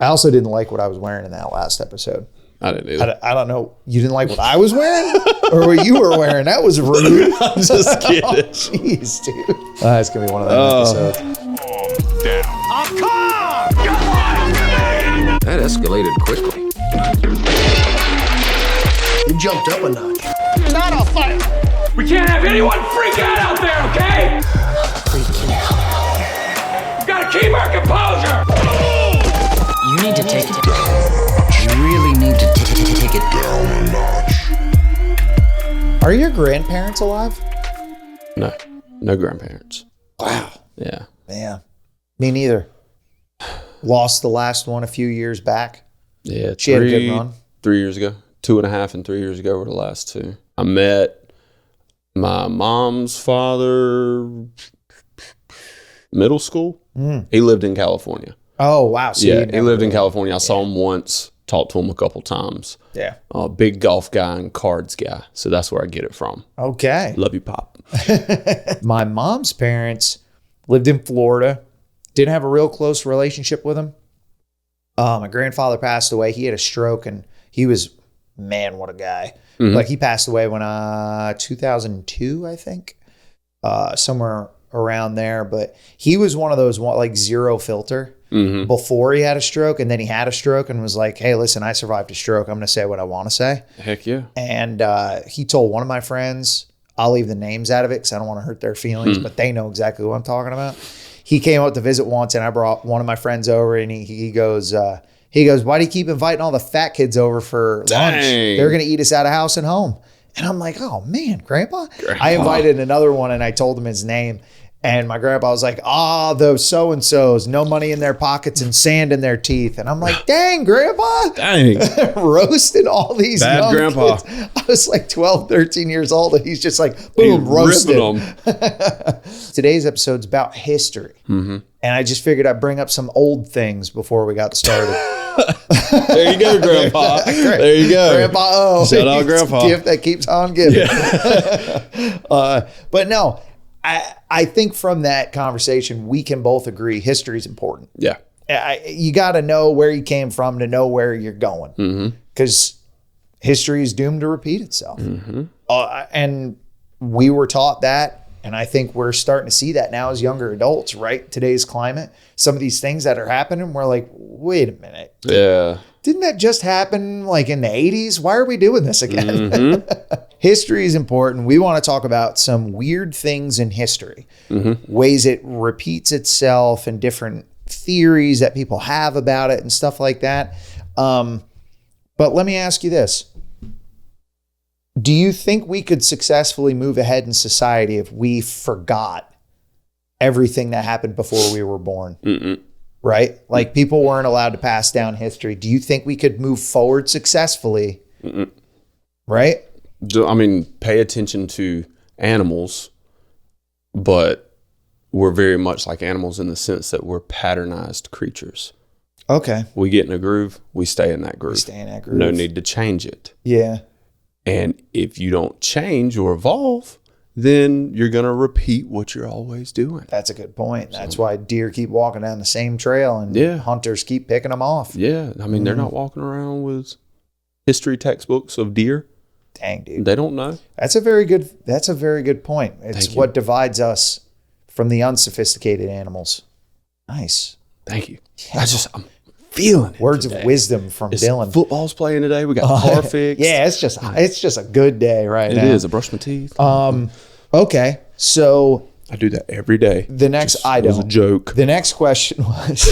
I also didn't like what I was wearing in that last episode. I didn't either. I don't know. You didn't like what I was wearing or what you were wearing? That was rude. I'm just kidding. Jeez, dude. That's going to be one of those episodes. That escalated quickly. You jumped up a notch. Not a fight. We can't have anyone freak out there, okay? Freaking hell. Gotta keep our composure. You need to take it down. You really need to take it down a notch. Are your grandparents alive? No grandparents. Wow. Yeah. Yeah. Me neither. Lost the last one a few years back. Yeah. She had a good run. 3 years ago. 2.5 and 3 years ago were the last two. I met my mom's father middle school. He lived in California. Oh, wow. So Yeah, he lived in California. I saw him once, talked to him a couple times. Yeah. Big golf guy and cards guy. So that's where I get it from. Okay. Love you, Pop. My mom's parents lived in Florida. Didn't have a real close relationship with him. My grandfather passed away. He had a stroke, and he was, man, what a guy. Like, he passed away when 2002, I think, somewhere around there. But he was one of those, like, zero filter before he had a stroke, and then he had a stroke and was like, hey, listen, I survived a stroke. I'm going to say what I want to say. Heck yeah. And he told one of my friends, I'll leave the names out of it because I don't want to hurt their feelings, but they know exactly what I'm talking about. He came out to visit once, and I brought one of my friends over, and he goes, why do you keep inviting all the fat kids over for lunch? Dang. They're going to eat us out of house and home. And I'm like, oh, man, Grandpa. I invited another one, and I told him his name. And my grandpa was like, those so-and-sos, no money in their pockets and sand in their teeth. And I'm like, dang, Grandpa. Dang. Roasted all these Bad young grandpa. kids. I was like 12, 13 years old, and he's just like, boom, roasted. Today's episode's about history. And I just figured I'd bring up some old things before we got started. There you go, Grandpa. There you go. Grandpa O. Shout out, Grandpa. Gift that keeps on giving. But no, I think from that conversation, we can both agree history is important. Yeah. You got to know where you came from to know where you're going, because history is doomed to repeat itself. And we were taught that, and I think we're starting to see that now as younger adults, right? Today's climate, some of these things that are happening, we're like, wait a minute. Yeah. Didn't that just happen like in the 80s? Why are we doing this again? History is important. We want to talk about some weird things in history, ways it repeats itself and different theories that people have about it and stuff like that. But let me ask you this. Do you think we could successfully move ahead in society if we forgot everything that happened before we were born? Right? Like, people weren't allowed to pass down history. Do you think we could move forward successfully? Right? I mean, pay attention to animals, but we're very much like animals in the sense that we're patternized creatures. Okay. We get in a groove, we stay in that groove. No need to change it. Yeah. And if you don't change or evolve, then you're going to repeat what you're always doing. That's a good point. That's why deer keep walking down the same trail and hunters keep picking them off. Yeah. I mean, they're not walking around with history textbooks of deer. Dang, dude. They don't know. That's a very good point. It's what divides us from the unsophisticated animals. Nice. Thank you. I'm feeling it. Words today. of wisdom from Dylan. Football's playing today. We got car fixed. Yeah, it's just a good day right now. It is. I brush my teeth. Okay, so I do that every day. The next item was a joke. The next question was,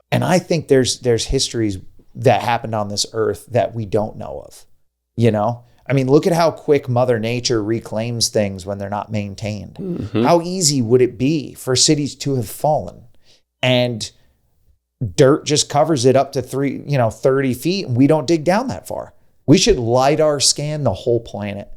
and I think there's histories that happened on this earth that we don't know of. You know, I mean, look at how quick Mother Nature reclaims things when they're not maintained. How easy would it be for cities to have fallen and dirt just covers it up to 30 feet, and we don't dig down that far? We should LiDAR scan the whole planet.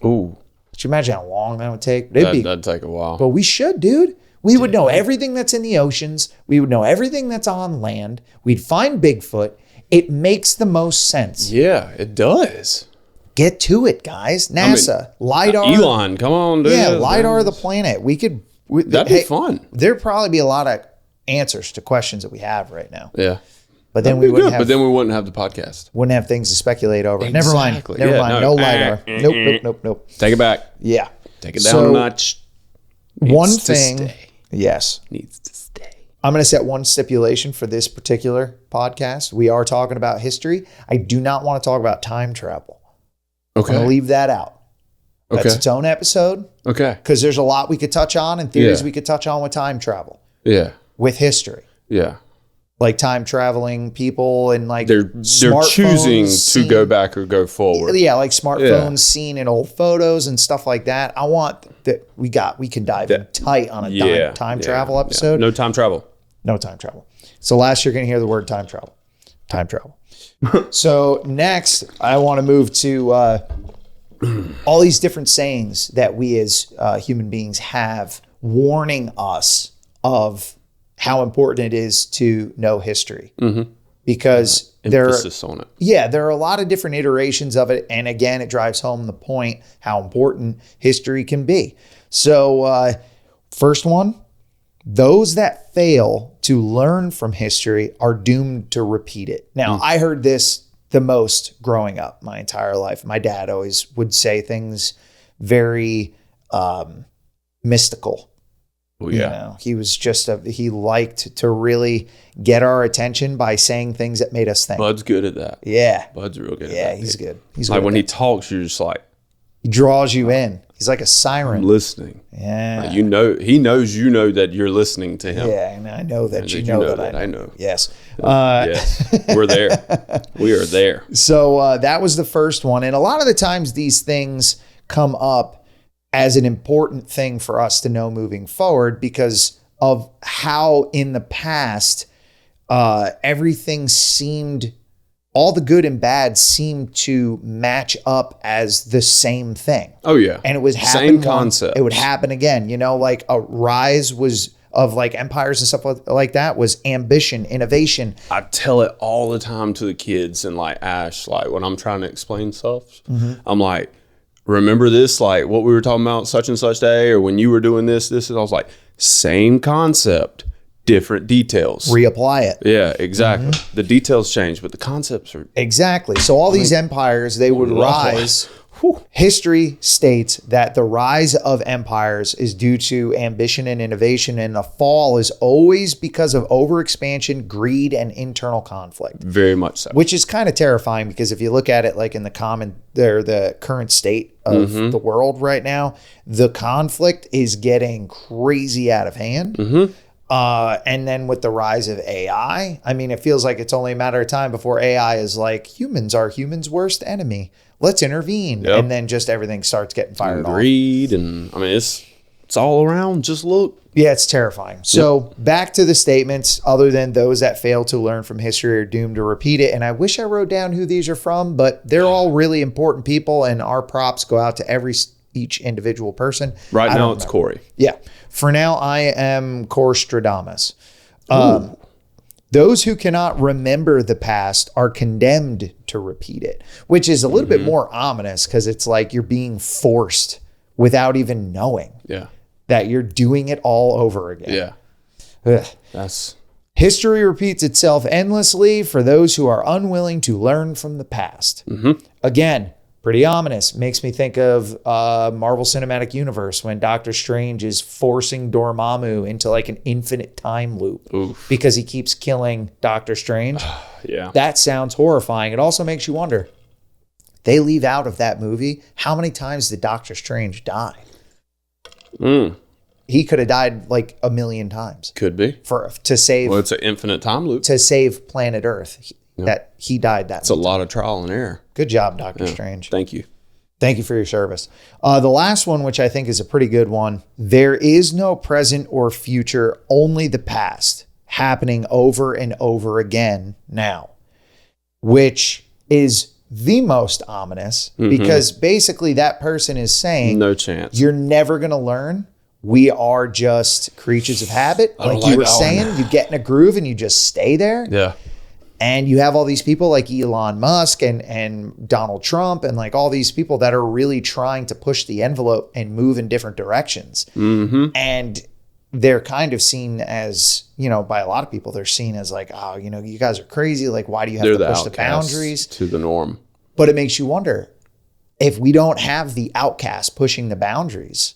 Ooh. Could you imagine how long that would take? That'd take a while. But we should, dude. We would know everything that's in the oceans. We would know everything that's on land. We'd find Bigfoot. It makes the most sense. Yeah, it does. Get to it, guys. NASA, LiDAR. Elon, come on, dude. Yeah, LiDAR the planet. That'd be fun. There'd probably be a lot of answers to questions that we have right now. Yeah. But then That'd we be good, wouldn't have, but then we wouldn't have the podcast. wouldn't have things to speculate over. Exactly. Never Yeah, mind. no. No LiDAR. Nope. Take it back. Yeah. Take it down a notch. One Needs to thing. stay. Yes. Needs to stay. I'm going to set one stipulation for this particular podcast. We are talking about history. I do not want to talk about time travel. I'm going Okay. to leave that out. That's Okay. its own episode Okay. because there's a lot we could touch on and theories Yeah. we could touch on with time travel, Yeah. with history. Yeah. Like time traveling people and like They're smartphones choosing to seen- go back or go forward. Yeah, like smartphones Yeah. seen in old photos and stuff like that. I want that we can dive in tight on a time travel episode. No time travel. No time travel. So last you're going to hear the word time travel. Time travel. So next, I want to move to all these different sayings that we as human beings have warning us of how important it is to know history. Because Emphasis on it. there are a lot of different iterations of it. And again, it drives home the point how important history can be. So first one, those that fail to learn from history are doomed to repeat it. Now, I heard this the most growing up my entire life. My dad always would say things very mystical. Oh, You yeah. know, he was just he liked to really get our attention by saying things that made us think. Bud's good at that. Yeah. Bud's real good at Yeah, that. he's good. He's Like good. when at he that. talks, you're just like He draws you in. He's like a siren. listening. Yeah. Like, you know, he knows you know that you're listening to him. Yeah, and I know that And you that know that I know. Yes. Yes. We're there. We are there. So that was the first one. And a lot of the times these things come up as an important thing for us to know moving forward because of how in the past everything seemed, all the good and bad seemed to match up as the same thing. Oh yeah. And it was same happening concept. It would happen again. You know, like a rise was of like empires and stuff like that was ambition, innovation. I tell it all the time to the kids and like Ash, like when I'm trying to explain stuff, I'm like, remember this, like what we were talking about such and such day, or when you were doing this, and I was like, same concept, different details. Reapply it. Yeah, exactly. The details change, but the concepts are Exactly. So all these empires, they would rise. History states that the rise of empires is due to ambition and innovation, and the fall is always because of overexpansion, greed, and internal conflict. very much so. Which is kind of terrifying because if you look at it like in the current state of the world right now, the conflict is getting crazy out of hand. And then with the rise of AI, I mean, it feels like it's only a matter of time before AI is like, humans are humans' worst enemy. Let's intervene. Yep. And then just everything starts getting fired off. Greed, and I mean it's all around. Just look. Yeah, it's terrifying. So back to the statements, other than those that fail to learn from history are doomed to repeat it. And I wish I wrote down who these are from, but they're all really important people, and our props go out to each individual person. Right I now don't it's know. Corey. Yeah. For now, I am Corstradamus. Those who cannot remember the past are condemned to repeat it, which is a little bit more ominous because it's like you're being forced without even knowing Yeah. that you're doing it all over again. Yeah. Ugh. That's History repeats itself endlessly for those who are unwilling to learn from the past. Again, pretty ominous. Makes me think of Marvel Cinematic Universe when Doctor Strange is forcing Dormammu into like an infinite time loop because he keeps killing Doctor Strange. yeah. That sounds horrifying. It also makes you wonder, they leave out of that movie, how many times did Doctor Strange die? He could have died like a million times Could be. to save Well, it's an infinite time loop. to save planet Earth. That he died that. It's a lot of trial and error. Good job, Doctor Strange. Thank you. Thank you for your service. The last one, which I think is a pretty good one. There is no present or future, only the past happening over and over again now, which is the most ominous because basically that person is saying No chance. you're never going to learn. We are just creatures of habit. don't Like like you were that one. saying, you get in a groove and you just stay there. Yeah. And you have all these people like Elon Musk and Donald Trump and like all these people that are really trying to push the envelope and move in different directions. And they're kind of seen as, by a lot of people, they're seen as like, oh, you guys are crazy. Like, why do you have to push the boundaries to the norm? But it makes you wonder, if we don't have the outcast pushing the boundaries,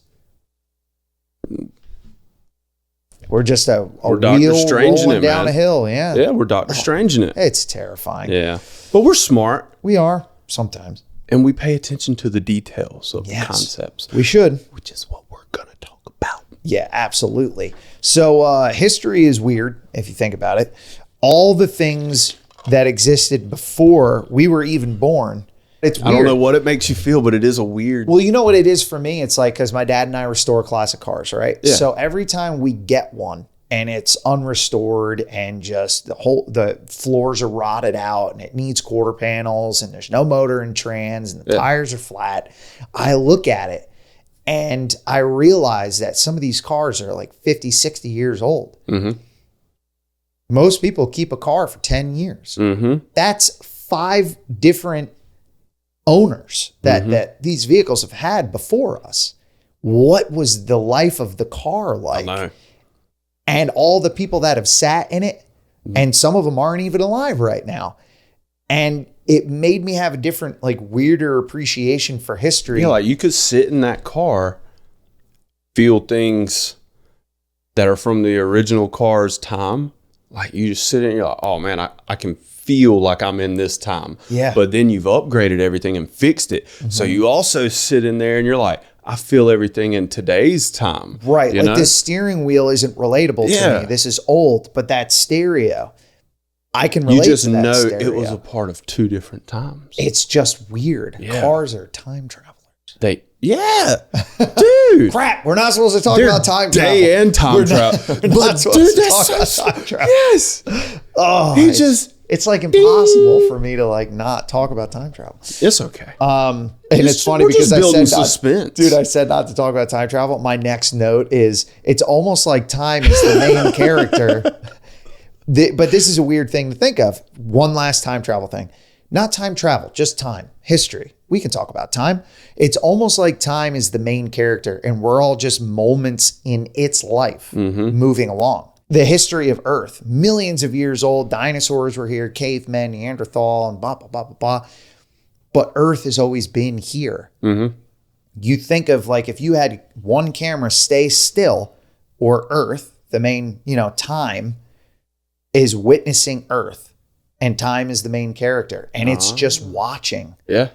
we're just a Dr. Strange rolling down a hill. Yeah. Yeah, we're Dr. Strange in it. It's terrifying. Yeah. But we're smart. We are sometimes. And we pay attention to the details of the concepts. We should. Which is what we're going to talk about. Yeah, absolutely. So history is weird, if you think about it. All the things that existed before we were even born, it's weird. I don't know what it makes you feel, but it is a weird... Well, you know what it is for me? It's like, because my dad and I restore classic cars, right? Yeah. So every time we get one and it's unrestored and just the floors are rotted out and it needs quarter panels and there's no motor and trans and the tires are flat, I look at it and I realize that some of these cars are like 50, 60 years old. Mm-hmm. Most people keep a car for 10 years. Mm-hmm. That's 5 different owners that these vehicles have had before us. What was the life of the car like? I know. And all the people that have sat in it, and some of them aren't even alive right now. And it made me have a different, like, weirder appreciation for history. Yeah, like you could sit in that car, feel things that are from the original car's time. Like you just sit in, you're like, oh man, I can feel like I'm in this time. Yeah. But then you've upgraded everything and fixed it. Mm-hmm. So you also sit in there and you're like, I feel everything in today's time. Right. You Like know? this steering wheel isn't relatable to me. This is old, but that stereo, I can relate you just to that know stereo. it was a part of 2 different times. It's just weird. Yeah. Cars are time travelers. Dude. Crap, we're not supposed to talk about time travel. Day and time travel. We're not supposed to talk about time travel. Yes. Oh, it's like impossible for me to like not talk about time travel. It's okay. And it's funny we're because just I building said, suspense. dude, I said not to talk about time travel. My next note is it's almost like time is the main character. But this is a weird thing to think of. One last time travel thing. Not time travel, just time, history. We can talk about time. It's almost like time is the main character and we're all just moments in its life moving along. The history of Earth, millions of years old, dinosaurs were here, cavemen, Neanderthal, and blah, blah, blah, blah, blah. But Earth has always been here. Mm-hmm. You think of like if you had one camera stay still, or Earth, the main, time is witnessing Earth and time is the main character. And it's just watching. Yeah.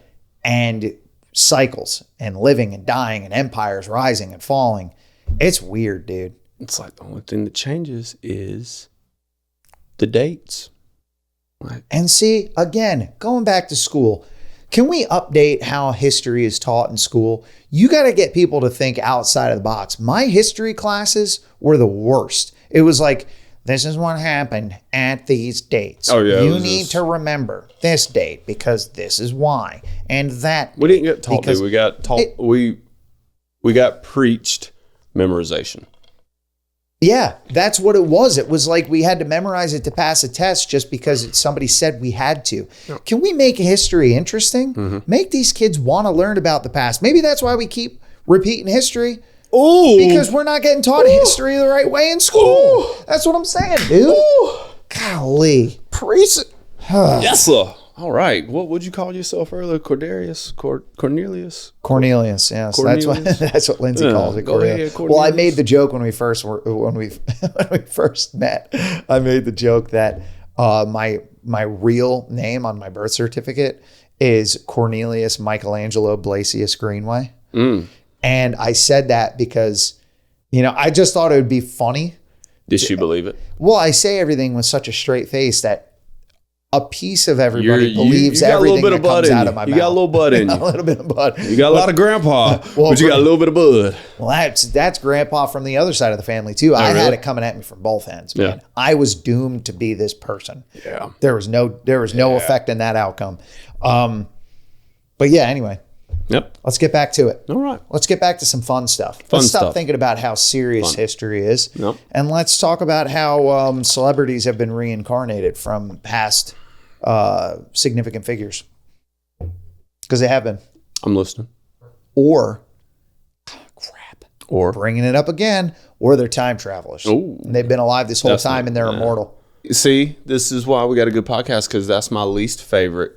And cycles and living and dying and empires rising and falling. It's weird, dude. It's like the only thing that changes is the dates. Right. And see, again, going back to school, can we update how history is taught in school? You got to get people to think outside of the box. My history classes were the worst. It was like, this is what happened at these dates. Oh, yeah. You need to remember this date because this is why. And that We didn't get taught, because we got taught, we got preached memorization. Yeah, that's what it was. It was like we had to memorize it to pass a test just because somebody said we had to. Yeah. Can we make history interesting? Mm-hmm. Make these kids want to learn about the past. Maybe that's why we keep repeating history. Ooh. Because we're not getting taught history the right way in school. Ooh. That's what I'm saying, dude. Ooh. Golly. Preach it. Yes, sir. All right. What would you call yourself earlier? Cornelius? Cornelius, yes. Cornelius? That's what Lindsay calls it. Go ahead, Cornelius. Well, I made the joke when we first met. I made the joke that my real name on my birth certificate is Cornelius Michelangelo Blasius Greenway. Mm. And I said that because, I just thought it would be funny. Did she believe it? Well, I say everything with such a straight face that a piece of everybody believes everything that comes out of my mouth. You got a little bud in you. A little bit of bud. You got a lot of grandpa, but you got a little bit of bud. Well, that's grandpa from the other side of the family too. I had it coming at me from both ends, man. Yeah. I was doomed to be this person. Yeah. There was no effect in that outcome. But yeah, anyway. Yep. Let's get back to it. All right. Let's get back to some fun stuff. Let's stop thinking about how serious history is. Yep. And let's talk about how celebrities have been reincarnated from past significant figures. Because they have been. I'm listening. Or, Or bringing it up again, or they're time travelers. Ooh. And they've been alive this whole That's time and they're immortal. see, this is why we got a good podcast, because that's my least favorite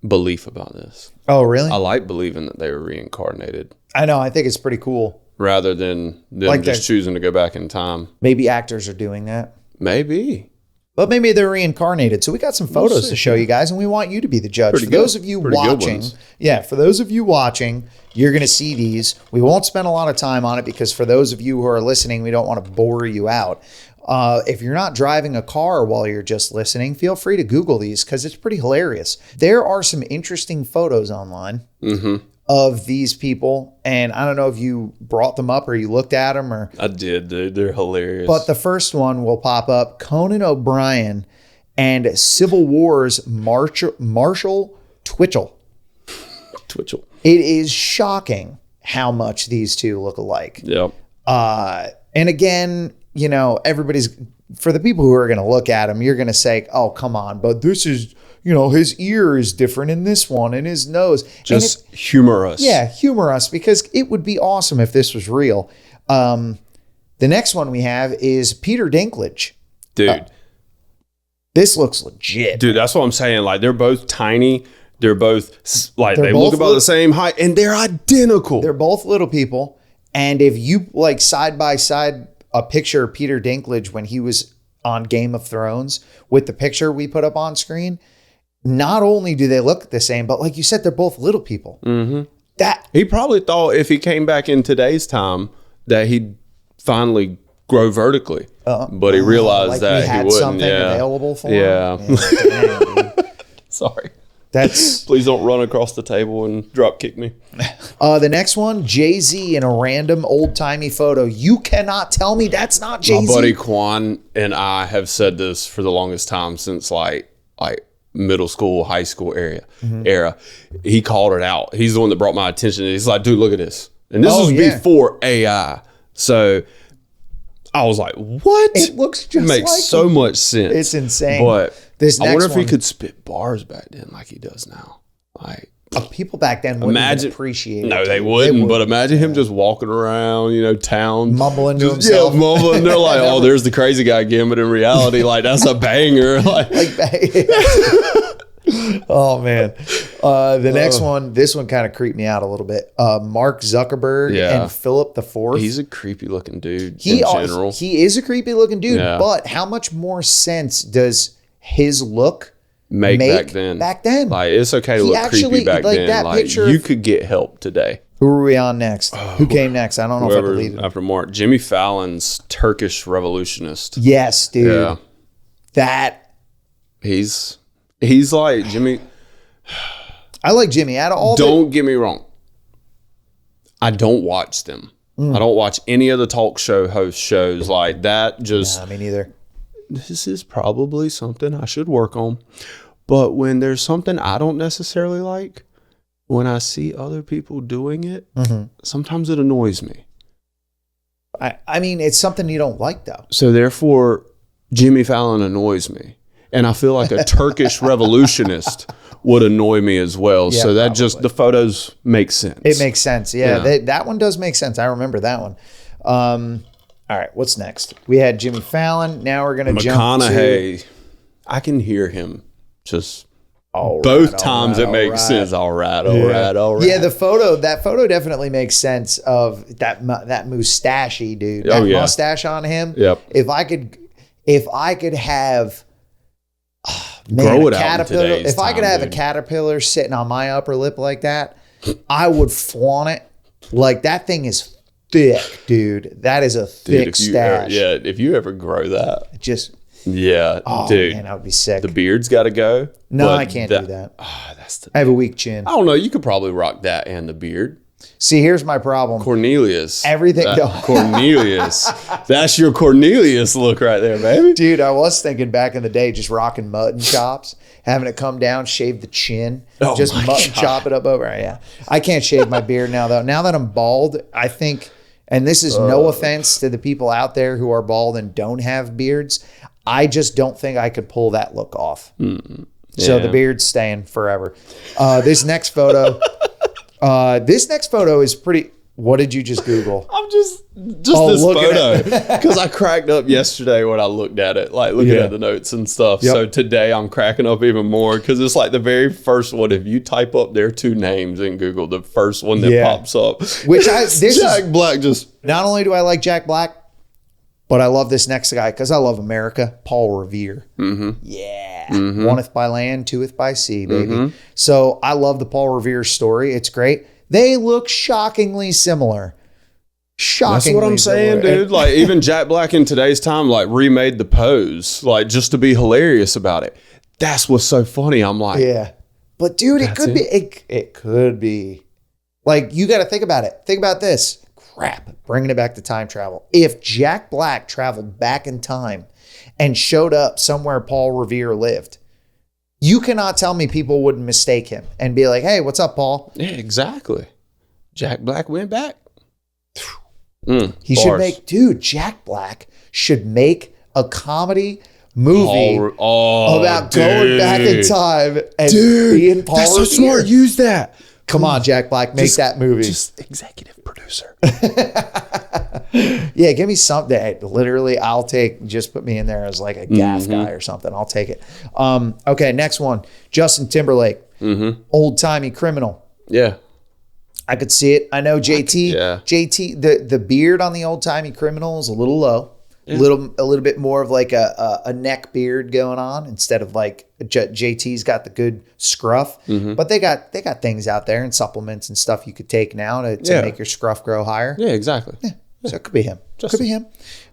belief about this. Oh, really? I like believing that they were reincarnated I know. I think it's pretty cool. rather than them Like just that- choosing to go back in time. Maybe actors are doing that. Maybe. But maybe they're reincarnated. So we got some photos to show you guys, and we want you to be the judge. Pretty For good. those of you Pretty good watching, ones. for those of you watching, you're going to see these. We won't spend a lot of time on it because for those of you who are listening, we don't want to bore you out. If you're not driving a car while you're just listening, feel free to Google these because it's pretty hilarious. There are some interesting photos online of these people, and I don't know if you brought them up or you looked at them or. I did, dude. They're hilarious. But the first one will pop up: Conan O'Brien and Civil War's Marshall Twitchell. Twitchell. It is shocking how much these two look alike. Yep. And again, you know, everybody's, for the people who are going to look at him, you're going to say, oh, come on, but this is, you know, his ear is different in this one and his nose. Just humor us. Yeah, humor us, because it would be awesome if this was real. The next one we have is Peter Dinklage. Dude. This looks legit. Dude, that's what I'm saying. Like, they're both tiny. They're both, like, They're they both look about the same height, and they're identical. They're both little people. And if you like side by side a picture of Peter Dinklage when he was on Game of Thrones with the picture we put up on screen, not only do they look the same, but like you said, they're both little people. Mm-hmm. That He probably thought if he came back in today's time that he'd finally grow vertically. But he realized like that we had he wouldn't. something Yeah. available for Yeah. him. Yeah, dang, dude. Sorry. That's Please don't run across the table and drop kick me. the next one. Jay-Z in a random old timey photo. You cannot tell me that's not Jay-Z. My buddy Quan and I have said this for the longest time since like middle school, high school era. He called it out. He's the one that brought my attention. He's like, dude, look at this. And this Oh, was yeah. before AI. So I was like, what? It looks just makes like so him. much sense. It's insane. But This I wonder next if he one- could spit bars back then like he does now. Like, People back then wouldn't imagine even appreciate it. No, they dude. wouldn't. But imagine him just walking around, town, Mumbling to just, himself. Yeah, mumbling. They're like, "Oh, there's the crazy guy again." But in reality, like, that's a banger. Like, Oh man. The next one, this one kind of creeped me out a little bit. Mark Zuckerberg Yeah. and Philip the Fourth. he's a creepy looking dude he in general. he is a creepy looking dude, Yeah. but how much more sense does his look Make make back then. Like, it's okay to He look actually- creepy back like then. that Like, picture you of- could get help today. Who are we on next? Who came next? I don't know if I Whoever believe it. after Mark, Jimmy Fallon's Turkish revolutionist. Yes, dude. Yeah, That he's like Jimmy. I like Jimmy. Out of all Don't get me wrong. I don't watch them. Mm. I don't watch any of the talk show host shows like that. Just I mean, neither. this is probably something I should work on. But when there's something I don't necessarily like, when I see other people doing it, sometimes it annoys me. I mean, it's something you don't like though. So therefore, Jimmy Fallon annoys me. And I feel like a Turkish revolutionist would annoy me as well. Yeah, so that just, the photos make sense. It makes sense. Yeah, Yeah. that one does make sense. I remember that one. All right, what's next? We had Jimmy Fallon. Now we're going to jump to... McConaughey. I can hear him just All right, both all times right, it makes all right. sense. All right. Yeah, that photo definitely makes sense of that mustachy dude. Oh, That yeah. mustache on him. Yep. If I could have Grow it a out in caterpillar. today's If I could time, have a dude. caterpillar sitting on my upper lip like that, I would flaunt it. Like that thing is thick, dude. That is a thick Dude, if you ever, stash. if you ever grow that, Just yeah, dude, man, I would be sick. the beard's got to go. No, but I can't do that. That's the. I have a weak chin. I don't know. You could probably rock that and the beard. See, here's my problem. Cornelius. Everything- Cornelius. That's your Cornelius look right there, baby. Dude, I was thinking back in the day, just rocking mutton chops, having it come down, shave the chin, Oh just my mutton God. chop it up over. Yeah, I can't shave my beard now though. Now that I'm bald, I think, and this is no offense to the people out there who are bald and don't have beards, I just don't think I could pull that look off. So the beard's staying forever. This next photo is pretty. What did you just Google? I'm just Oh, this look at photo because I cracked up yesterday when I looked at it, like looking Yeah. at the notes and stuff. Yep. So today I'm cracking up even more because it's like the very first one. If you type up their two names in Google, the first one that Yeah. pops up, Which this is Jack Black just not only do I like Jack Black, but I love this next guy because I love America. Paul Revere. Yeah. Oneth by land, twoeth by sea, baby. So I love the Paul Revere story. It's great. They look shockingly similar. That's what I'm saying, dude. Like even Jack Black in today's time, like remade the pose, like just to be hilarious about it. That's what's so funny. I'm like, Yeah. But dude, it could be it could be. Like you got to think about it. Think about this. Crap, bringing it back to time travel. If Jack Black traveled back in time and showed up somewhere Paul Revere lived, you cannot tell me people wouldn't mistake him and be like, "Hey, what's up, Paul?" yeah, exactly. Jack Black went back. He should make, dude, Jack Black should make a comedy movie about going back in time and being Paul That's so Revere. smart. Use that. Come on, Jack Black, make that movie. Just executive producer. Yeah, give me something. Hey, literally, I'll take, just put me in there as like a gaff guy or something. I'll take it. Okay, next one. Justin Timberlake, Old Timey Criminal. Yeah. I could see it. I know JT. Yeah. JT, the beard on the Old Timey Criminal is a little low. A little bit more of like a neck beard going on instead of like JT's got the good scruff. But they got things out there and supplements and stuff you could take now to make your scruff grow higher. Yeah, exactly. So it could be him. Justin. Could be him.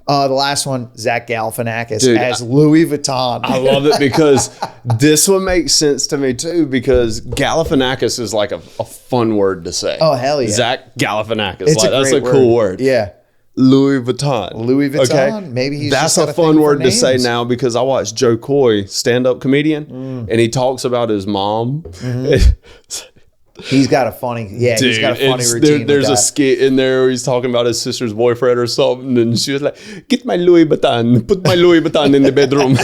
The last one, Zach Galifianakis Dude, as Louis Vuitton. I love it because this one makes sense to me too because Galifianakis is like a fun word to say. Oh, hell yeah. Zach Galifianakis. It's Like, that's a great cool word. Yeah. Louis Vuitton. Louis Vuitton. Maybe he's That's just got a a thing fun for word to say names. now because I watched Joe Coy, stand-up comedian, and he talks about his mom. He's got a funny, Dude, he's got a funny routine. there's with a that. skit in there where he's talking about his sister's boyfriend or something, and she was like, "Get my Louis Vuitton, put my Louis Vuitton in the bedroom."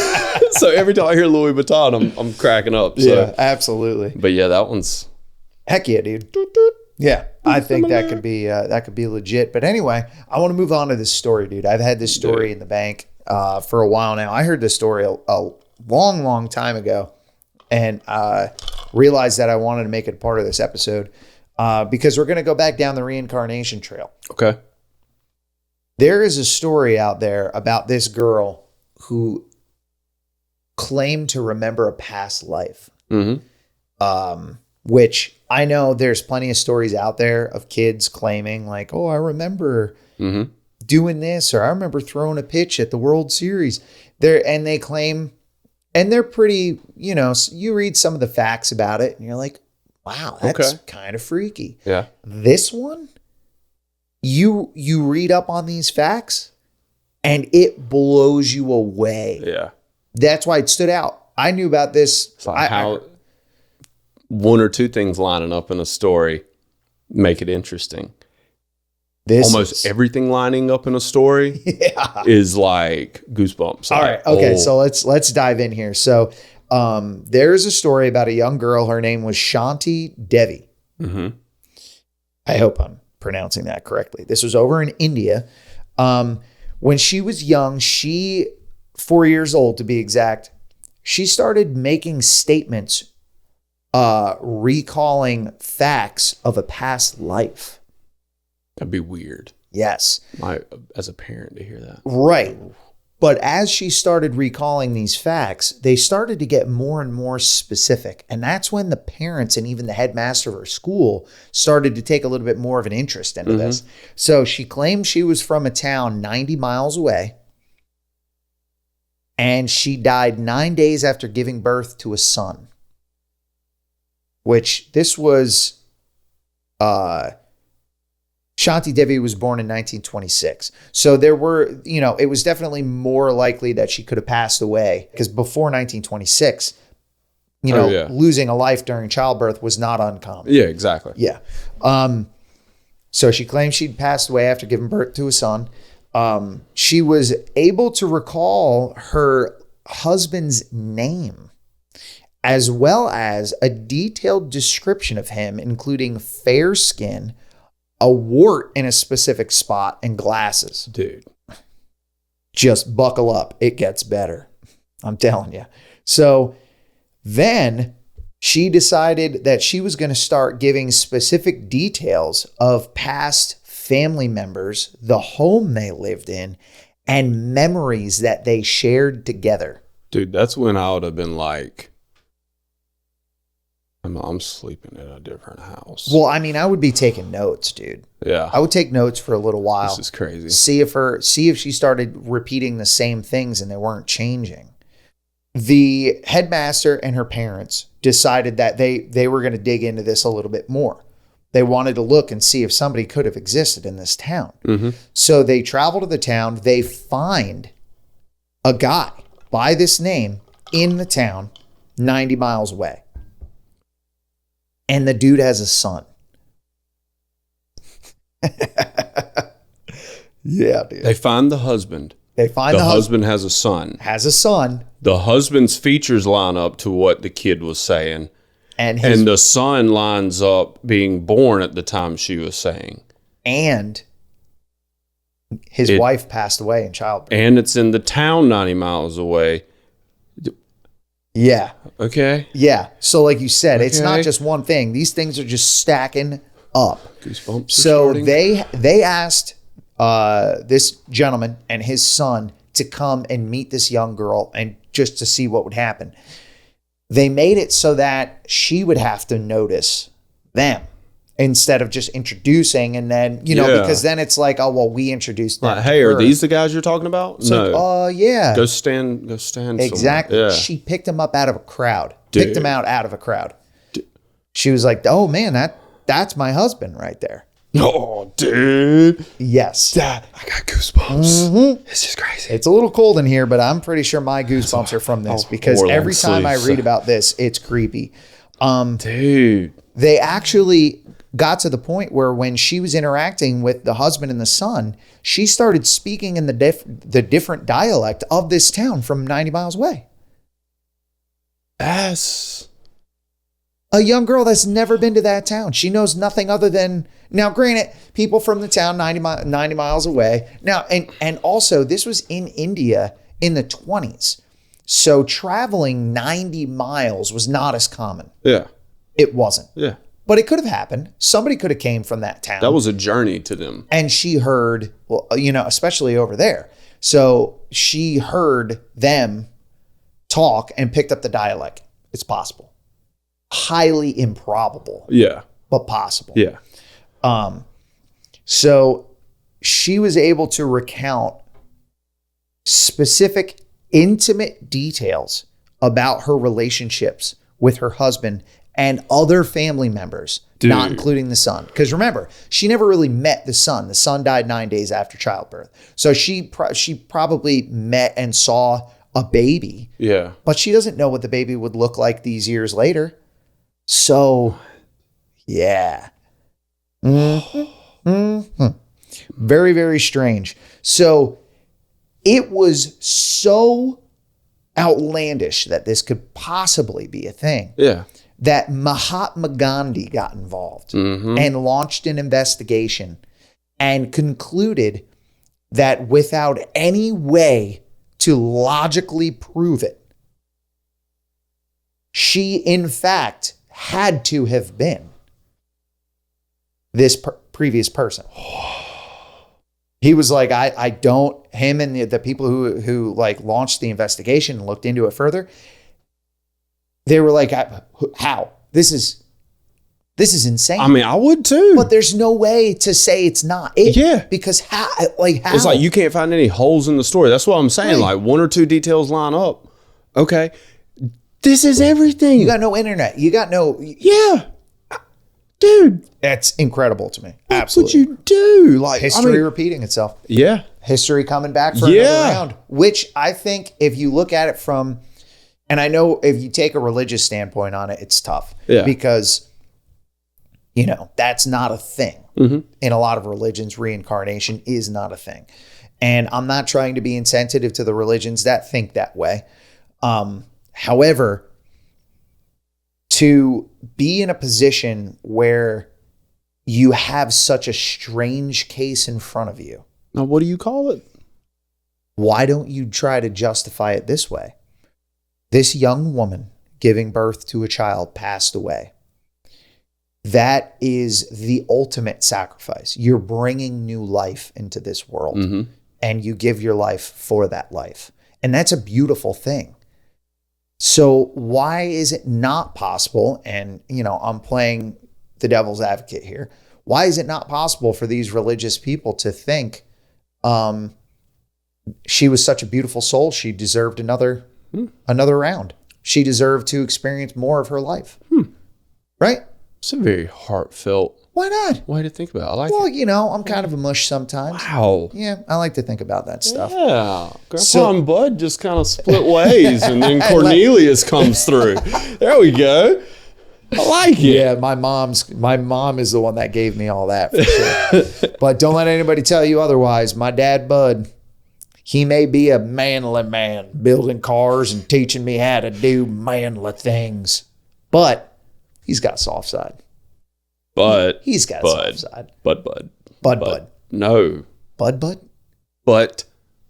So every time I hear Louis Vuitton, I'm cracking up. So. Yeah, absolutely. But yeah, that one's Heck yeah, dude. Yeah, I think that could be legit. But anyway, I want to move on to this story, dude. I've had this story in the bank for a while now. I heard this story a long time ago, and realized that I wanted to make it part of this episode because we're going to go back down the reincarnation trail. okay. There is a story out there about this girl who claimed to remember a past life. Which I know there's plenty of stories out there of kids claiming like, oh, I remember doing this, or I remember throwing a pitch at the World Series. They claim, and they're pretty, you read some of the facts about it and you're like, wow, that's kind of freaky. Yeah. This one, you read up on these facts and it blows you away. Yeah. That's why it stood out. I knew about this. It's like how one or two things lining up in a story make it interesting. Almost everything lining up in a story is like goosebumps. All like, right. Okay. So let's dive in here. So there's a story about a young girl. Her name was Shanti Devi. I hope I'm pronouncing that correctly. This was over in India. When she was young, 4 years old to be exact, she started making statements recalling facts of a past life. That'd be weird. Yes. As a parent to hear that. Right. But as she started recalling these facts, they started to get more and more specific. And that's when the parents and even the headmaster of her school started to take a little bit more of an interest into this. So she claimed she was from a town 90 miles away. And she died 9 days after giving birth to a son. Which this was, Shanti Devi was born in 1926. So there were, it was definitely more likely that she could have passed away because before 1926, losing a life during childbirth was not uncommon. Yeah, exactly. Yeah. So she claimed she'd passed away after giving birth to a son. She was able to recall her husband's name, as well as a detailed description of him, including fair skin, a wart in a specific spot and glasses. Dude. Just buckle up. It gets better. I'm telling you. So then she decided that she was going to start giving specific details of past family members, the home they lived in, and memories that they shared together. Dude, that's when I would have been like, I'm sleeping in a different house. Well, I mean, I would be taking notes, dude. Yeah. I would take notes for a little while. This is crazy. See if she started repeating the same things and they weren't changing. The headmaster and her parents decided that they were going to dig into this a little bit more. They wanted to look and see if somebody could have existed in this town. Mm-hmm. So they travel to the town. They find a guy by this name in the town 90 miles away. And the dude has a son. Yeah, dude. They find the husband. They find The husband has a son. has a son, The husband's features line up to what the kid was saying. and And the son lines up being born at the time she was saying. his wife passed away in childbirth. And it's in the town 90 miles away. Yeah. Okay. Yeah. So like you said, it's not Okay. just one thing. These things are just stacking up. Goosebumps. So they asked this gentleman and his son to come and meet this young girl and just to see what would happen. They made it so that she would have to notice them instead of just introducing and then, Yeah. because then it's like, oh, well, we introduced them. Like, hey, to are her. these the guys you're talking about? It's No. like, yeah. Go stand Exactly. somewhere. Yeah. She picked him up out of a crowd. Dude. Picked him out of a crowd. She was like, "Oh man, that's my husband right there." Oh, dude. Yes. Dad, I got goosebumps. This is crazy. It's a little cold in here, but I'm pretty sure my goosebumps are from this because horrible every time I sleep. read about this, it's creepy. Dude. They actually got to the point where when she was interacting with the husband and the son, she started speaking in the different dialect of this town from 90 miles away. That's A young girl that's never been to that town. She knows nothing other than, now granted, people from the town 90 miles away. Now, and also this was in India in the 20s. So traveling 90 miles was not as common. yeah. It wasn't. Yeah. But it could have happened. Somebody could have came from that town. That was a journey to them. And she heard, well, especially over there. So she heard them talk and picked up the dialect. It's possible. Highly improbable, Yeah. but possible. Yeah. So she was able to recount specific, intimate details about her relationships with her husband and other family members, not including the son. Because remember, she never really met the son. The son died 9 days after childbirth. So she probably met and saw a baby, Yeah. but she doesn't know what the baby would look like these years later. So, yeah. Very, very strange. So it was so outlandish that this could possibly be a thing Yeah. that Mahatma Gandhi got involved and launched an investigation and concluded that without any way to logically prove it, she in fact had to have been this previous person. He was like, I don't, him and the people who like launched the investigation and looked into it further, they were like, how? This is insane. I mean, I would too. But there's no way to say it's not it. Yeah. Because how? It's like you can't find any holes in the story. That's what I'm saying. Right. Like one or two details line up. Okay. This is everything. You got no internet. You got no. yeah. Dude. That's incredible to me. That's what Absolutely. you do. Like History repeating itself. Yeah. History coming back for another round. Which I think if you look at it from, and I know if you take a religious standpoint on it, it's tough. Yeah. Because, that's not a thing. In a lot of religions, reincarnation is not a thing. And I'm not trying to be insensitive to the religions that think that way. However, to be in a position where you have such a strange case in front of you. Now, what do you call it? Why don't you try to justify it this way? This young woman giving birth to a child passed away. That is the ultimate sacrifice. You're bringing new life into this world, and you give your life for that life. And that's a beautiful thing. So why is it not possible? And, I'm playing the devil's advocate here. Why is it not possible for these religious people to think, she was such a beautiful soul, she deserved another round. She deserved to experience more of her life. Right? It's a very heartfelt Why not? way to think about it. I like Well, it. I'm kind of a mush sometimes. Wow. Yeah, I like to think about that stuff. Yeah. Grandpa So- and Bud just kind of split ways, and then Cornelius comes through. There we go. I like it. Yeah, my mom is the one that gave me all that for sure. But don't let anybody tell you otherwise. My dad, Bud, he may be a manly man building cars and teaching me how to do manly things, but he's got a soft side. But He's got a Bud. soft side. Bud. No. Bud. But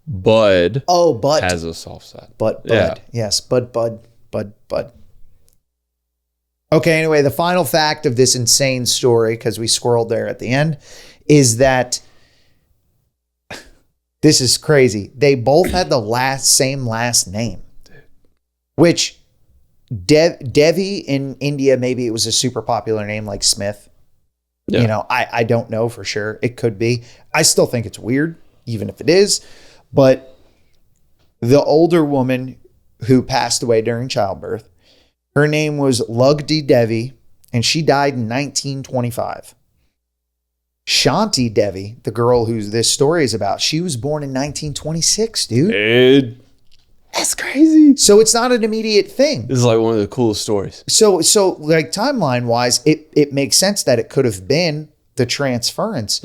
Bud Oh, Bud. has a soft side. Bud. Yeah. Yes, Bud. Okay, anyway, the final fact of this insane story, because we squirreled there at the end, is that this is crazy. They both had the same last name, which Devi in India, maybe it was a super popular name like Smith. Yeah. I don't know for sure. It could be. I still think it's weird, even if it is. But the older woman who passed away during childbirth, her name was Lugdi Devi, and she died in 1925. Shanti Devi, the girl who this story is about, she was born in 1926, dude. That's crazy. So it's not an immediate thing. This is like one of the coolest stories. So like timeline wise, it makes sense that it could have been the transference,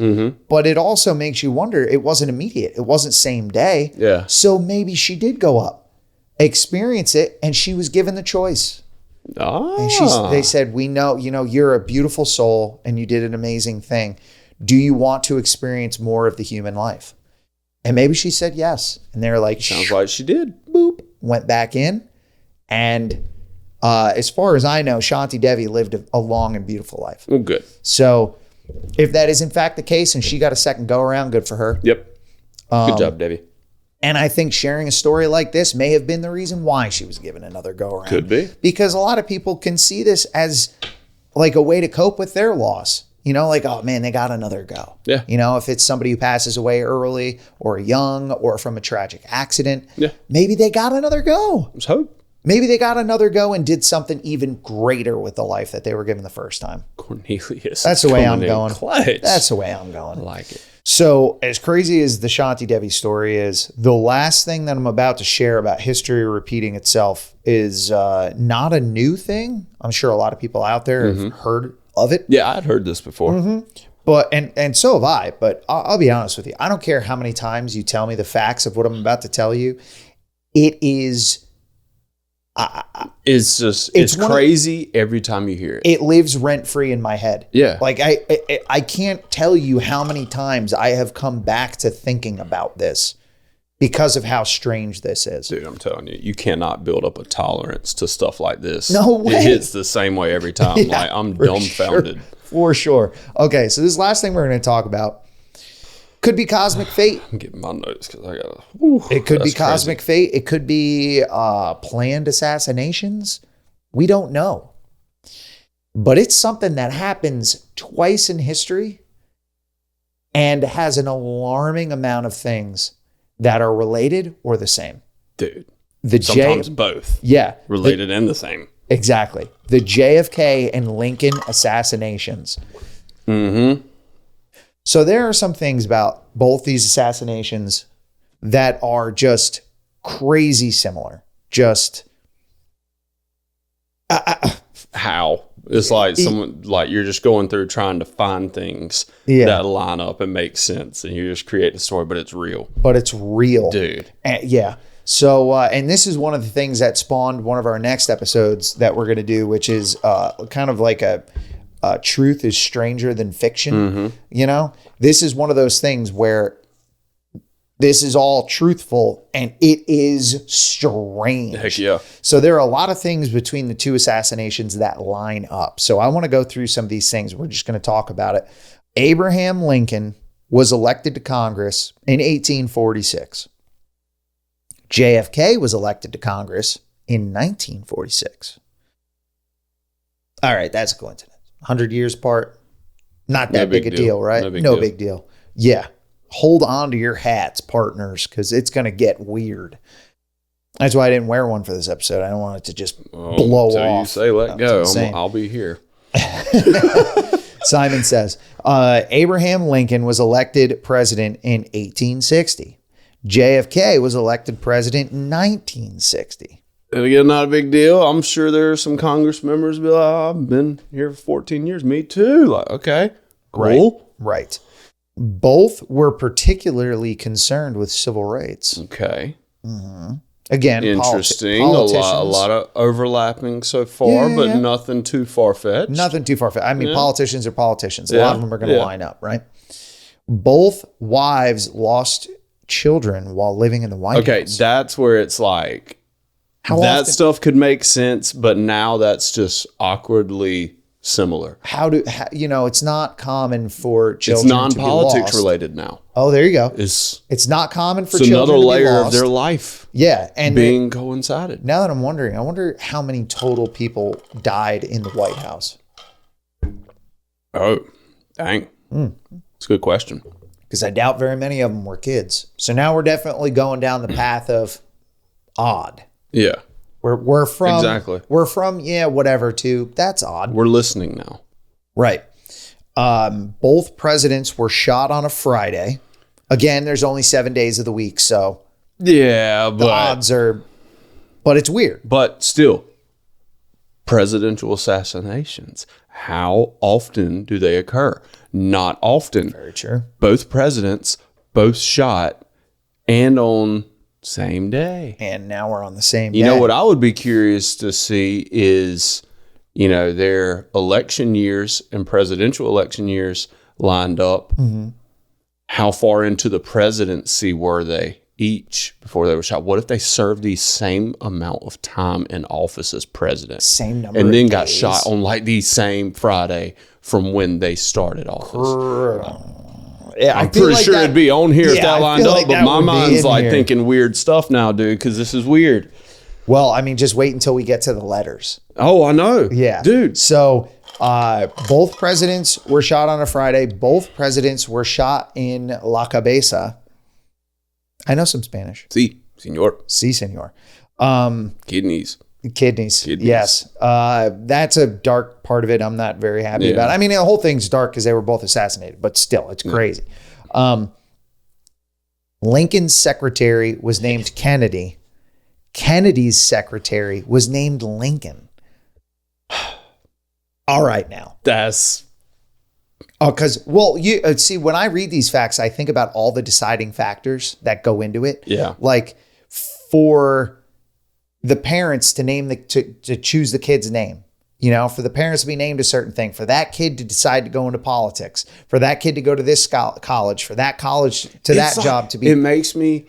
but it also makes you wonder, it wasn't immediate. It wasn't same day. Yeah. So maybe she did go up, experience it, and she was given the choice. And they said, we know, you're a beautiful soul and you did an amazing thing. Do you want to experience more of the human life? And maybe she said yes. And they're like, Sounds like she did. boop, went back in. And as far as I know, Shanti Devi lived a long and beautiful life. Well, good. So if that is in fact the case and she got a second go around, good for her. Yep. Good job, Debbie. And I think sharing a story like this may have been the reason why she was given another go around. Could be. Because a lot of people can see this as like a way to cope with their loss. Like, oh man, they got another go. Yeah. If it's somebody who passes away early or young or from a tragic accident, Yeah. maybe they got another go. Let's hope. Maybe they got another go and did something even greater with the life that they were given the first time. Cornelius. That's the way I'm coming in going. clutch. That's the way I'm I going. like it. So as crazy as the Shanti Devi story is, the last thing that I'm about to share about history repeating itself is not a new thing. I'm sure a lot of people out there have heard of it. Yeah, I'd heard this before. But and so have I. But I'll be honest with you. I don't care how many times you tell me the facts of what I'm about to tell you. It is. It's just It's it's one of- crazy every time you hear it. It lives rent free in my head. Yeah. Like I can't tell you how many times I have come back to thinking about this because of how strange this is. Dude, I'm telling you, you cannot build up a tolerance to stuff like this. No way. It hits the same way every time. Yeah, like I'm for dumbfounded. Sure. For sure. Okay, so this last thing we're going to talk about could be cosmic fate. I'm getting my notes because I got. It could be cosmic fate. It could be planned assassinations. We don't know. But it's something that happens twice in history and has an alarming amount of things that are related or the same. Dude. The Sometimes both. Yeah. Related and the same. Exactly. The JFK and Lincoln assassinations. Mm-hmm. So there are some things about both these assassinations that are just crazy similar. Just How? It's like someone like you're just going through trying to find things Yeah. that line up and make sense, and you just create a story, but it's real, but it's real. dude. Yeah. So, and this is one of the things that spawned one of our next episodes that we're going to do, which is kind of like truth is stranger than fiction. You know, this is one of those things where this is all truthful and it is strange. Heck yeah. So there are a lot of things between the two assassinations that line up. So I want to go through some of these things. We're just going to talk about it. Abraham Lincoln was elected to Congress in 1846. JFK was elected to Congress in 1946. All right, that's a coincidence. 100 years apart, not that big a deal, right? No big deal. Yeah. Hold on to your hats, partners, because it's going to get weird. That's why I didn't wear one for this episode. I don't want it to just blow off. So you say let go. I'll be here. Simon says, Abraham Lincoln was elected president in 1860. JFK was elected president in 1960. And again, not a big deal. I'm sure there are some Congress members be like, I've been here for 14 years. Me too. Like, okay, cool. Right. Both were particularly concerned with civil rights. Okay. Again, interesting. A lot of overlapping so far, but nothing too far-fetched. Nothing too far-fetched. I mean, politicians are politicians. A lot of them are going to line up, right? Both wives lost children while living in the White House. Okay, that's where it's like, How that often? stuff could make sense, but now that's just awkwardly similar. It's not common for children It's to be non-politics lost. related now. Oh, there you go. It's not common for another children to be layer lost. of their life Yeah, and being coincided. now that I'm wondering, I wonder how many total people died in the White House. Oh, dang. It's a good question. Because I doubt very many of them were kids. So now we're definitely going down the path of odd. Yeah. We're from Exactly. We're from whatever to that's odd. We're listening now. Right. Both presidents were shot on a Friday. Again, there's only 7 days of the week, so Yeah, the odds are. But it's weird. But still, presidential assassinations. How often do they occur? Not often. Very true. Both presidents, both shot, and on same day. And now we're on the same. You know what I would be curious to see is, their election years and presidential election years lined up. How far into the presidency were they each before they were shot? What if they served the same amount of time in office as president? Same number and of then got days. shot on like the same Friday from when they started office. Yeah, I'm pretty sure it'd be on here if Yeah, I that lined feel up, like but that my would be mind's in like here. thinking weird stuff now, dude, because this is weird. Well, I mean, just wait until we get to the letters. Oh, I know. Yeah. Dude. So both presidents were shot on a Friday. Both presidents were shot in La Cabeza. I know some Spanish. Sí, señor. Sí, senor. Kidneys. Kidneys. Yes. That's a dark part of it. I'm not very happy about. I mean, the whole thing's dark because they were both assassinated, but still, it's crazy. Lincoln's secretary was named Kennedy. Kennedy's secretary was named Lincoln. All right, now. That's Because, you see, when I read these facts, I think about all the deciding factors that go into it. Yeah. Like for the parents to name to choose the kid's name, for the parents to be named a certain thing, for that kid to decide to go into politics, for that kid to go to this college, for that college to that job to be. It makes me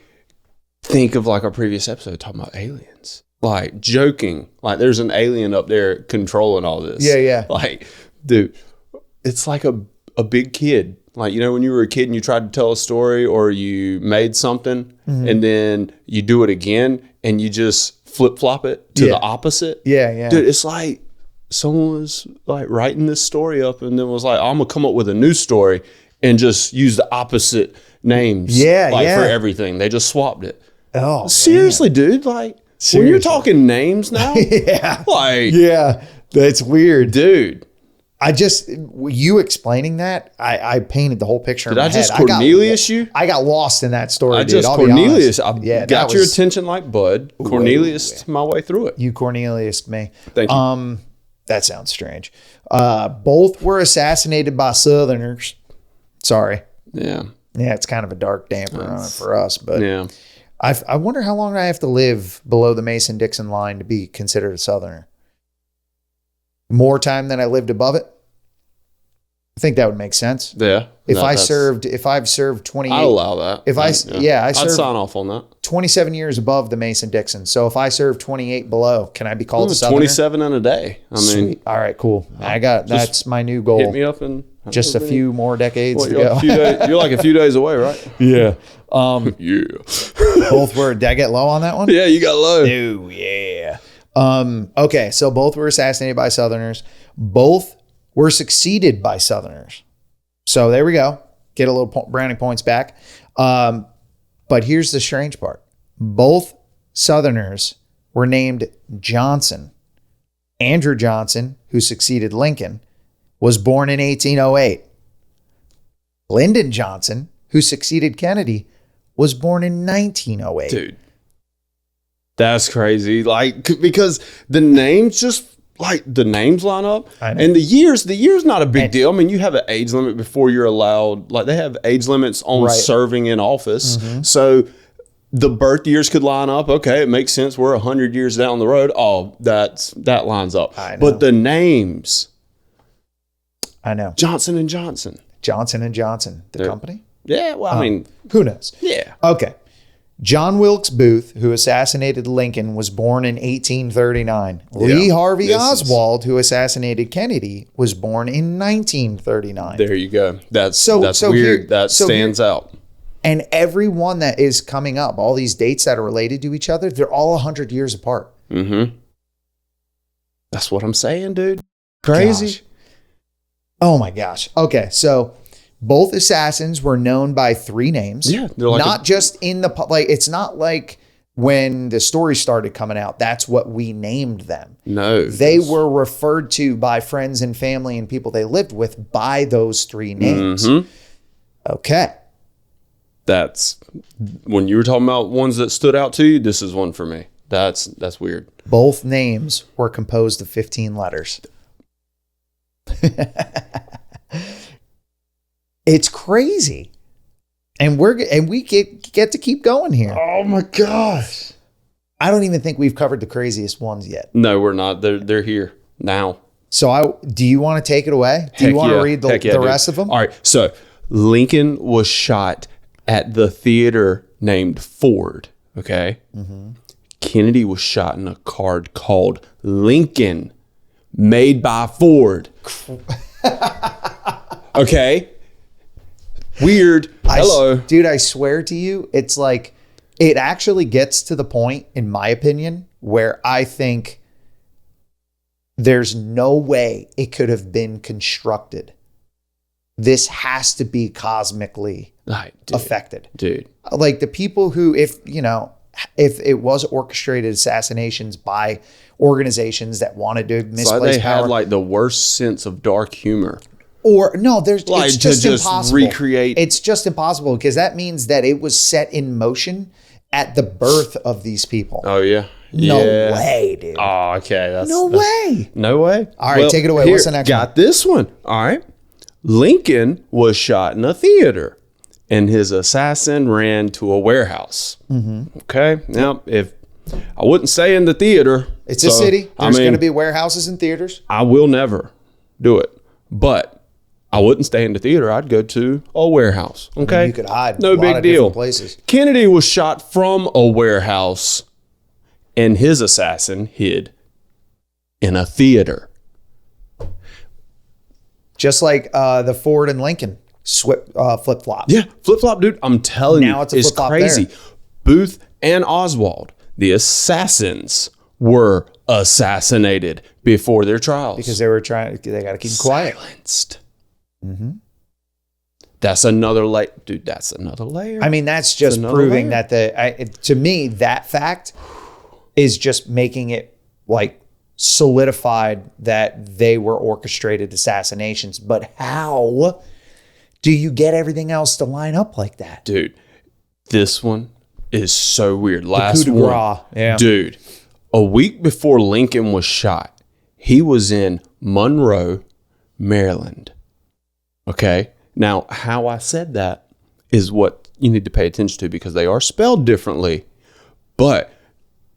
think of like our previous episode talking about aliens. Like joking, like there's an alien up there controlling all this. Yeah. Like, dude, it's like a big kid. Like, when you were a kid and you tried to tell a story or you made something and then you do it again and you just flip-flop it to the opposite. Yeah. Dude, it's like someone was like writing this story up and then was like, I'm going to come up with a new story and just use the opposite names for everything. They just swapped it. Oh, Seriously, dude. Like, when you're talking names now, yeah, that's weird. dude. You explaining that, I painted the whole picture in my I head. just Cornelius you? I got lost in that story, I dude. just I'll be Cornelius. honest. I got your attention like Bud. Cornelius my way through it. You Cornelius me. Thank you. That sounds strange. Both were assassinated by Southerners. Sorry. Yeah. Yeah, it's kind of a dark damper on it for us. But Yeah. I wonder how long I have to live below the Mason-Dixon line to be considered a Southerner. More time than I lived above it? I think that would make sense. Yeah. If I've served 28, I'll allow that. If I I'd served sign off on that. 27 years above the Mason-Dixon. So if I serve 28 below, can I be called a Southerner? 27 in a day. I mean, Sweet. All right, cool. That's my new hit goal. me up and Just a few more decades to you're go. you're like a few days away, right? Yeah. Yeah. Both were. Did I get low on that one? Yeah, you got low. Oh, yeah. Okay, so both were assassinated by Southerners. Both were succeeded by Southerners. So there we go. Get a little brownie points back. But here's the strange part. Both Southerners were named Johnson. Andrew Johnson, who succeeded Lincoln, was born in 1808. Lyndon Johnson, who succeeded Kennedy, was born in 1908. Dude, that's crazy. Like, because the names just, like, the names line up. I know. And the year's not a big deal. I mean, you have an age limit before you're allowed. Like, they have age limits on Right. serving in office. So the birth years could line up. Okay, it makes sense. We're 100 years down the road. Oh, that lines up. I know. But the names, I know. Johnson and Johnson. Johnson & Johnson, the company? Yeah, well, I mean, Who knows? yeah. Okay. John Wilkes Booth, who assassinated Lincoln, was born in 1839. Lee Harvey This is- Oswald, who assassinated Kennedy, was born in 1939. There you go. That's So weird. here- That so stands out. And every one that is coming up, all these dates that are related to each other, they're all 100 years apart. That's what I'm saying, dude. Crazy. Gosh. Oh my gosh. Okay, so both assassins were known by three names. Yeah, they're like not just in the like. It's not like when the story started coming out. That's what we named them. No. They were referred to by friends and family and people they lived with by those three names. Okay. That's when you were talking about ones that stood out to you. This is one for me. That's weird. Both names were composed of 15 letters. It's crazy. And we get to keep going here. Oh my gosh. I don't even think we've covered the craziest ones yet. No, we're not. They're here now. So do you want to take it away? Do you want to read the rest of them? All right. So Lincoln was shot at the theater named Ford. Okay. Kennedy was shot in a car called Lincoln, made by Ford. Okay. Weird. Hello. Dude, I swear to you, it's like, it actually gets to the point, in my opinion, where I think there's no way it could have been constructed. This has to be cosmically affected. Dude. Like the people who, if it was orchestrated assassinations by organizations that wanted to misplace So they power. had like the worst sense of dark humor. Or no, there's Like, it's to just just impossible. recreate- It's just impossible because that means that it was set in motion at the birth of these people. Oh yeah. No Yeah. way, dude. Oh, okay. No way. No way. All right, take it away. What's the next got this one. All right. Lincoln was shot in a theater, and his assassin ran to a warehouse. Okay. Now, if I wouldn't say in the theater, It's a city. I There's mean, going to be warehouses and theaters. I will never do it, but I wouldn't stay in the theater. I'd go to a warehouse. Okay. You could hide. No a lot big of deal. different places. Kennedy was shot from a warehouse, and his assassin hid in a theater. Just like the Ford and Lincoln flip flop. Yeah, flip flop, dude. I'm telling Now you, it's a it's flip-flop crazy. there. Booth and Oswald, the assassins, were assassinated before their trials Because they got to keep quiet. silenced. That's another layer, dude. That's another layer. I mean, that's just another proving layer. that to me, that fact is just making it like solidified that they were orchestrated assassinations. But how do you get everything else to line up like that? dude, this one is so weird. coup Last de one, grace, yeah. dude. A week before Lincoln was shot, he was in Monroe, Maryland. Okay. Now, how I said that is what you need to pay attention to because they are spelled differently. But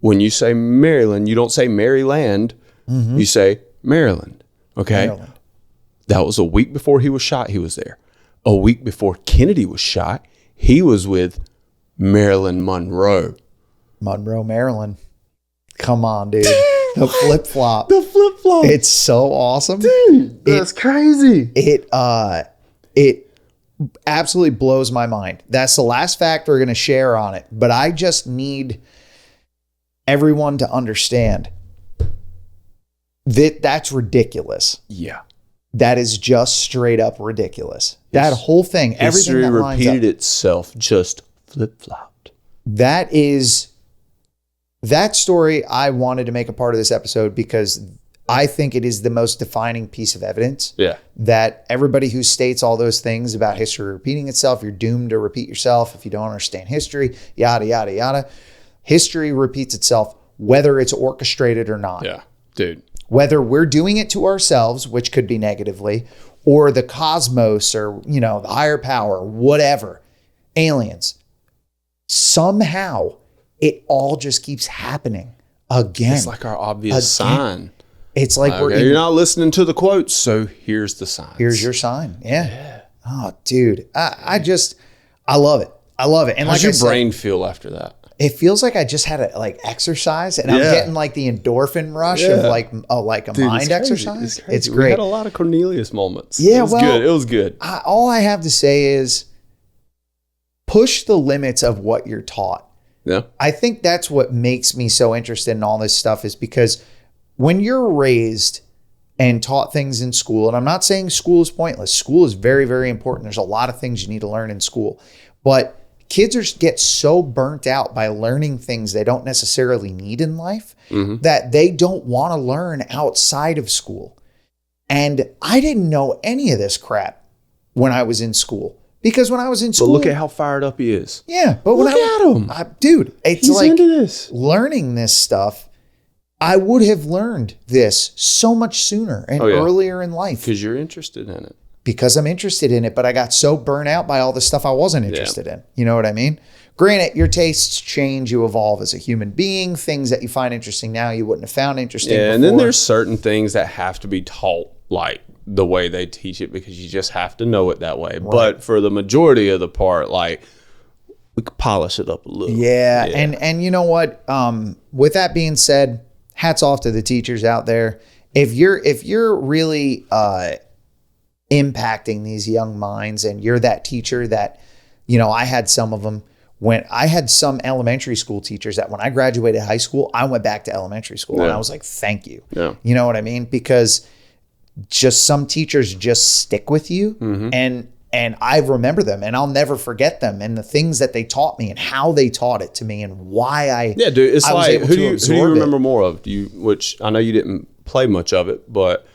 when you say Maryland, you don't say Maryland. You say Maryland. Okay. Maryland. That was a week before he was shot. He was there. A week before Kennedy was shot, he was with Marilyn Monroe. Monroe, Maryland. Come on, dude. The flip flop. The flip flop. It's so awesome. Dude, that's crazy. It absolutely blows my mind. That's the last fact we're going to share on it. But I just need everyone to understand that that's ridiculous. Yeah. That is just straight up ridiculous. That whole thing, everything History that lines up. repeated itself, just flip-flopped. That story I wanted to make a part of this episode because I think it is the most defining piece of evidence. Yeah. That everybody who states all those things about history repeating itself, you're doomed to repeat yourself if you don't understand history, yada, yada, yada. History repeats itself whether it's orchestrated or not. Yeah, dude. Whether we're doing it to ourselves, which could be negatively, or the cosmos or, the higher power, whatever, aliens. Somehow it all just keeps happening again. It's like our obvious sign. It's like You're not listening to the quotes, so here's the sign. Here's your sign. Yeah. Oh, dude. I love it. I love it. And How's like your brain feel after that? It feels like I just had a exercise and I'm getting like the endorphin rush of like a mind exercise. It's great. We had a lot of Cornelius moments. Yeah, it was good. It was good. All I have to say is push the limits of what you're taught. Yeah. I think that's what makes me so interested in all this stuff is because when you're raised and taught things in school, and I'm not saying school is pointless. School is very, very important. There's a lot of things you need to learn in school, but kids get so burnt out by learning things they don't necessarily need in life that they don't want to learn outside of school. And I didn't know any of this crap when I was in school. Because when I was in school... But look at how fired up he is. Yeah. But look at him. Dude, it's He's like into this. Learning this stuff, I would have learned this so much sooner and earlier in life. Because you're interested in it. Because I'm interested in it, but I got so burnt out by all the stuff I wasn't interested in. You know what I mean? Granted, your tastes change, you evolve as a human being. Things that you find interesting now, you wouldn't have found interesting before. And then there's certain things that have to be taught like the way they teach it because you just have to know it that way. Right. But for the majority of the part, like we could polish it up a little. Yeah. And you know what? With that being said, hats off to the teachers out there. If you're really impacting these young minds and you're that teacher that, I had some of them when I had some elementary school teachers that when I graduated high school, I went back to elementary school and I was like, thank you. Yeah. You know what I mean? Because just some teachers just stick with you and I remember them and I'll never forget them and the things that they taught me and how they taught it to me and why dude, it's like, who do you remember more of? Which I know you didn't play much of it, but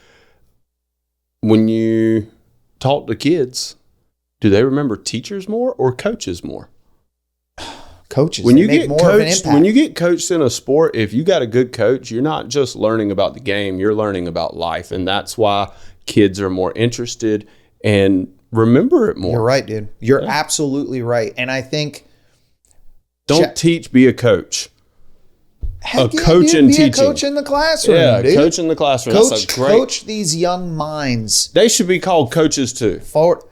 when you taught the kids, do they remember teachers more or coaches more? Coaches. When you get coached in a sport, if you got a good coach, you're not just learning about the game, you're learning about life. And that's why kids are more interested and remember it more. You're right, dude. You're absolutely right. And I think don't teach, be a coach. Heck coach in teaching. A coach in the classroom. Yeah, dude. coach in the classroom. Coach these young minds. They should be called coaches too. Forward.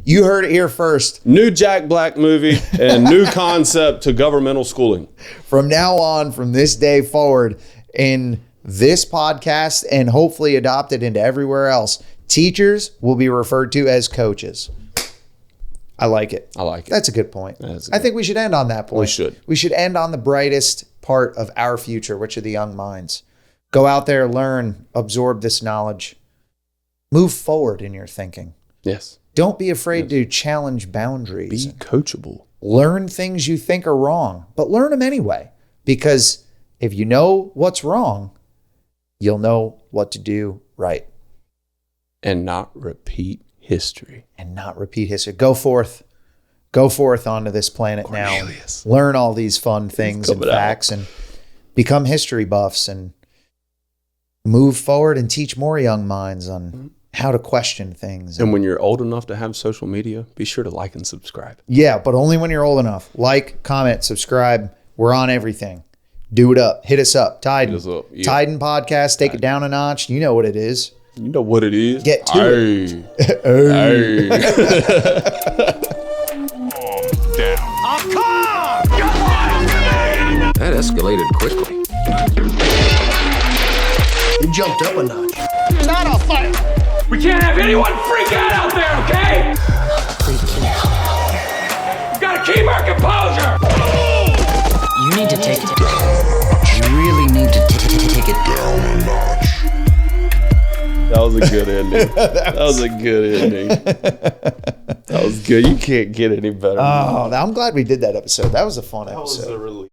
You heard it here first. New Jack Black movie and new concept to governmental schooling. From now on, from this day forward, in this podcast and hopefully adopted into everywhere else, teachers will be referred to as coaches. I like it. That's a good point. I think we should end on that point. We should end on the brightest part of our future, which are the young minds. Go out there, learn, absorb this knowledge. Move forward in your thinking. Yes. Don't be afraid to challenge boundaries. Be coachable. Learn things you think are wrong, but learn them anyway. Because if you know what's wrong, you'll know what to do right. And not repeat history. Go forth onto this planet Cornelius. Now. Learn all these fun things and facts and become history buffs and move forward and teach more young minds on how to question things. And when you're old enough to have social media, be sure to like and subscribe. Yeah, but only when you're old enough. Like, comment, subscribe. We're on everything. Do it up. Hit us up. Titan. Titan Podcast. Take it down a notch. You know what it is. You know what it is. Get to it. That escalated quickly. You jumped up a notch. We can't have anyone freak out there, okay? Freaking hell. We gotta keep our composure. You need to take it. You really need to take it down a notch. That was a good ending. That was a good ending. That was good. You can't get any better. Oh, I'm glad we did that episode. That was a fun episode. really